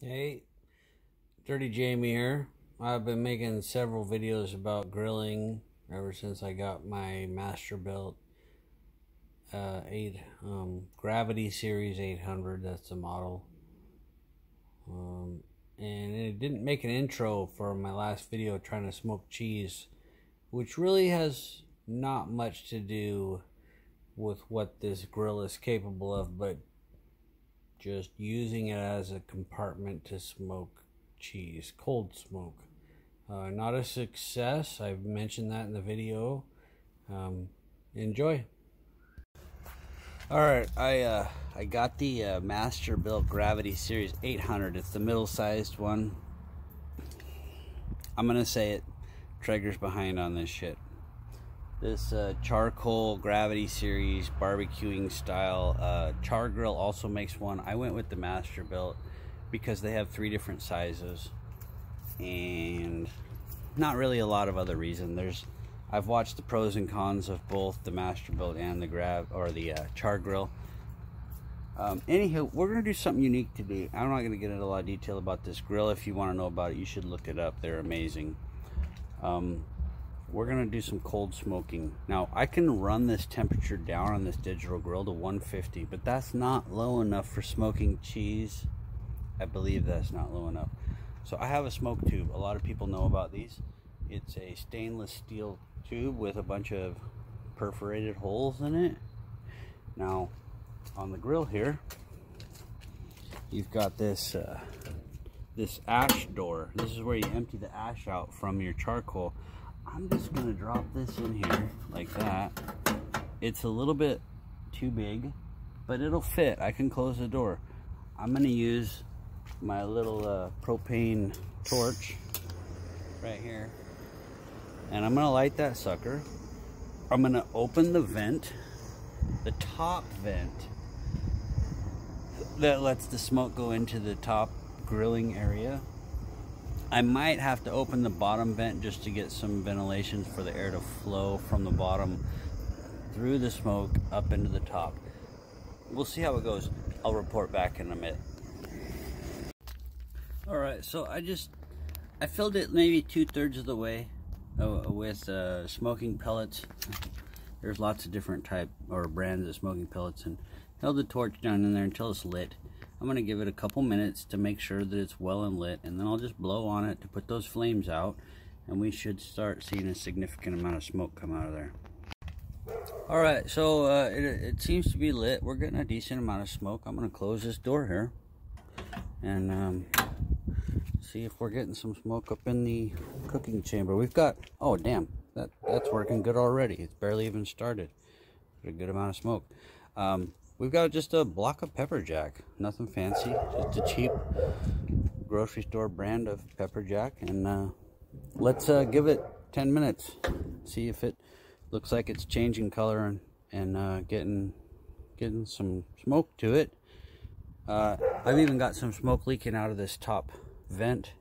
Hey, Dirty Jamie here. I've been making several videos about grilling ever since I got my masterbuilt 8 Gravity Series 800. That's the model. And it didn't make an intro for my last video trying to smoke cheese, which really has not much to do with what this grill is capable of, but just using it as a compartment to smoke cheese, cold smoke. Not a success. I've mentioned that in the video. Enjoy. Alright, I got the masterbuilt Gravity Series 800. It's the middle-sized one. I'm gonna say it. Traeger's behind on this shit. This charcoal Gravity Series barbecuing style char grill also makes one. I went with the masterbuilt because they have 3 different sizes, and not really a lot of other reason. I've watched the pros and cons of both the masterbuilt and the char grill. Anywho, we're gonna do something unique today. I'm not gonna get into a lot of detail about this grill. If you want to know about it, you should look it up. They're amazing. We're gonna do some cold smoking. Now, I can run this temperature down on this digital grill to 150, but that's not low enough for smoking cheese. I believe that's not low enough. So I have a smoke tube. A lot of people know about these. It's a stainless steel tube with a bunch of perforated holes in it. Now, on the grill here, you've got this this ash door. This is where you empty the ash out from your charcoal. I'm just gonna drop this in here like that. It's a little bit too big, but it'll fit. I can close the door. I'm gonna use my little propane torch right here, and I'm gonna light that sucker. I'm gonna open the vent, the top vent that lets the smoke go into the top grilling area. I might have to open the bottom vent just to get some ventilation for the air to flow from the bottom through the smoke up into the top. We'll see how it goes. I'll report back in a minute. Alright, so I filled it maybe 2/3 of the way with smoking pellets. There's lots of different type or brands of smoking pellets, and held the torch down in there until it's lit. I'm going to give it a couple minutes to make sure that it's well and lit, and then I'll just blow on it to put those flames out, and we should start seeing a significant amount of smoke come out of there. Alright, so it seems to be lit. We're getting a decent amount of smoke. I'm going to close this door here and see if we're getting some smoke up in the cooking chamber. We've got, oh damn, that's working good already. It's barely even started. A good amount of smoke. We've got just a block of pepper jack, nothing fancy, just a cheap grocery store brand of pepper jack, and let's give it 10 minutes, see if it looks like it's changing color and getting some smoke to it. I've even got some smoke leaking out of this top vent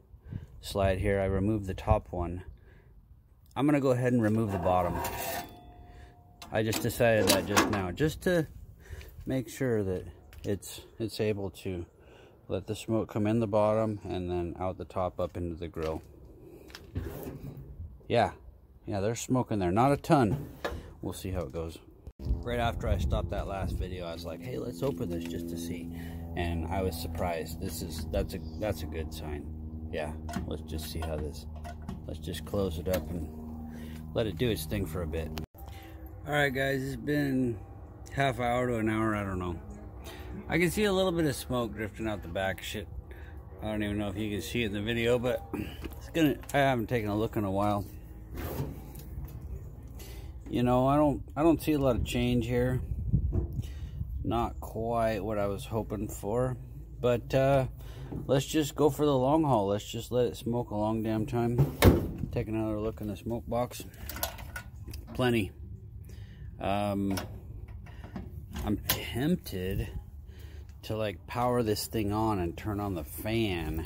slide here. I removed the top one. I'm gonna go ahead and remove the bottom. I just decided that just now, just to make sure that it's able to let the smoke come in the bottom and then out the top up into the grill. Yeah, there's smoke in there, not a ton. We'll see how it goes. Right after I stopped that last video, I was like, hey, let's open this just to see, and I was surprised. That's a good sign. Yeah, let's just see how let's just close it up and let it do its thing for a bit. Alright guys, it's been half hour to an hour, I don't know. I can see a little bit of smoke drifting out the back. Shit, I don't even know if you can see it in the video, but I haven't taken a look in a while. You know, I don't see a lot of change here. Not quite what I was hoping for, but let's just go for the long haul. Let's just let it smoke a long damn time. Take another look in the smoke box. Plenty. I'm tempted to like power this thing on and turn on the fan.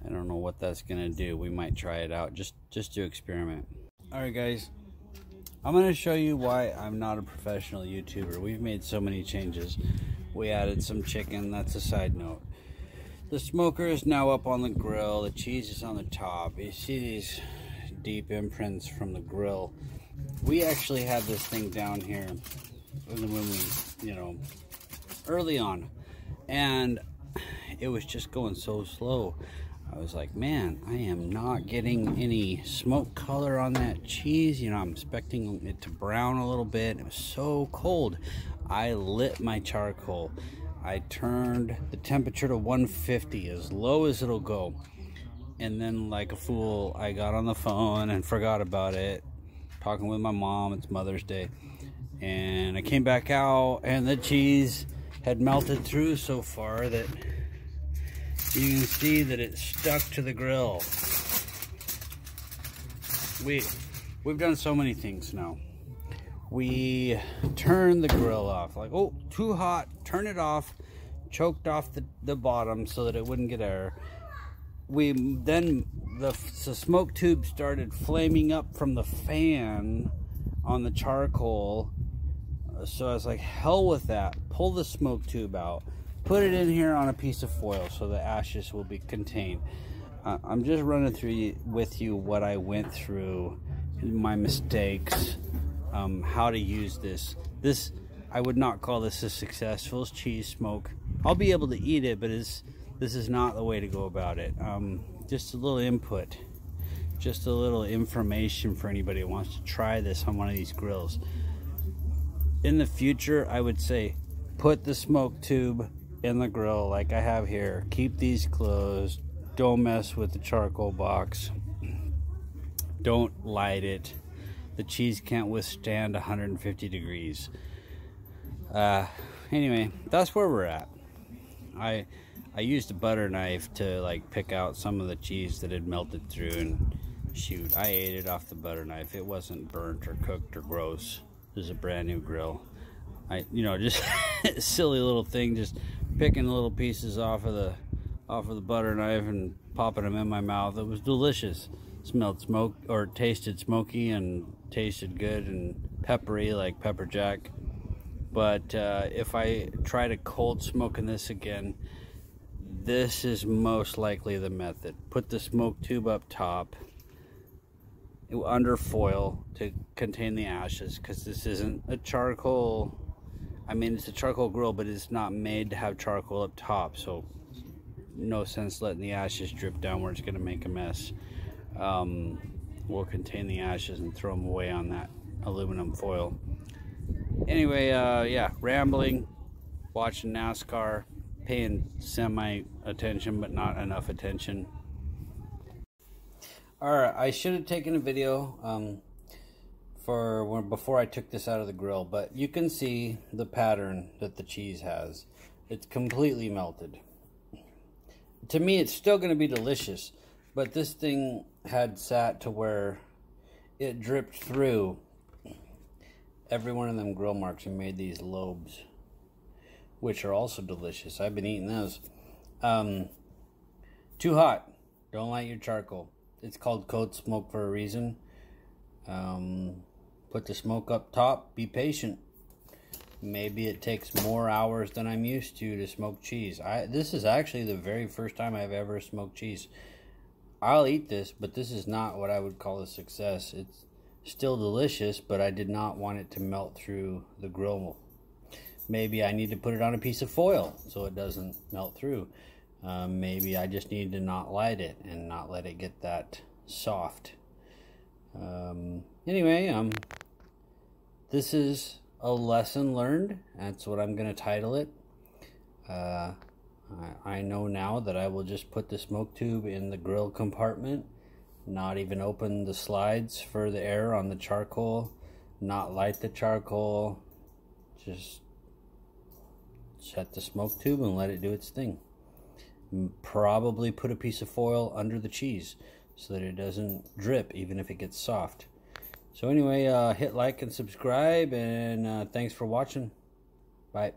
I don't know what that's gonna do. We might try it out just to experiment. Alright guys, I'm gonna show you why I'm not a professional YouTuber. We've made so many changes. We added some chicken, that's a side note. The smoker is now up on the grill. The cheese is on the top. You see these deep imprints from the grill. We actually had this thing down here when we, you know, early on, and it was just going so slow. I was like, man, I am not getting any smoke color on that cheese. You know, I'm expecting it to brown a little bit. It was so cold. I lit my charcoal. I turned the temperature to 150, as low as it'll go. And then, like a fool, I got on the phone and forgot about it, talking with my mom. It's Mother's Day. And I came back out, and the cheese had melted through so far that you can see that it stuck to the grill. We've done so many things now. We turned the grill off, like, oh, too hot, turn it off, choked off the bottom so that it wouldn't get air. Then the smoke tube started flaming up from the fan on the charcoal. So I was like, hell with that. Pull the smoke tube out, put it in here on a piece of foil so the ashes will be contained. I'm just running through with you what I went through, my mistakes, how to use this. I would not call this a successful cheese smoke. I'll be able to eat it, but this is not the way to go about it. Just a little input, just a little information for anybody who wants to try this on one of these grills. In the future, I would say put the smoke tube in the grill like I have here. Keep these closed. Don't mess with the charcoal box. Don't light it. The cheese can't withstand 150 degrees. Anyway, that's where we're at. I used a butter knife to like pick out some of the cheese that had melted through, and shoot, I ate it off the butter knife. It wasn't burnt or cooked or gross. This is a brand new grill. Just silly little thing, just picking little pieces off of the butter knife and popping them in my mouth. It was delicious. Smelled smoke, or tasted smoky and tasted good and peppery like pepper jack. But if I try to cold smoke in this again, this is most likely the method. Put the smoke tube up top under foil to contain the ashes, because this isn't a charcoal. I mean, it's a charcoal grill, but it's not made to have charcoal up top, so no sense letting the ashes drip down where it's going to make a mess. We'll contain the ashes and throw them away on that aluminum foil. Anyway, yeah, rambling, watching NASCAR, paying semi attention but not enough attention. Alright, I should have taken a video before I took this out of the grill, but you can see the pattern that the cheese has. It's completely melted. To me, it's still going to be delicious, but this thing had sat to where it dripped through every one of them grill marks and made these lobes, which are also delicious. I've been eating those. Too hot. Don't light your charcoal. It's called code smoke for a reason. Put the smoke up top. Be patient. Maybe it takes more hours than I'm used to smoke cheese. This is actually the very first time I've ever smoked cheese. I'll eat this, but this is not what I would call a success. It's still delicious, but I did not want it to melt through the grill. Maybe I need to put it on a piece of foil so it doesn't melt through. Maybe I just need to not light it and not let it get that soft. Anyway, this is a lesson learned. That's what I'm going to title it. I know now that I will just put the smoke tube in the grill compartment, not even open the slides for the air on the charcoal, not light the charcoal, just set the smoke tube and let it do its thing. Probably put a piece of foil under the cheese so that it doesn't drip even if it gets soft. So anyway, hit like and subscribe, and thanks for watching. Bye.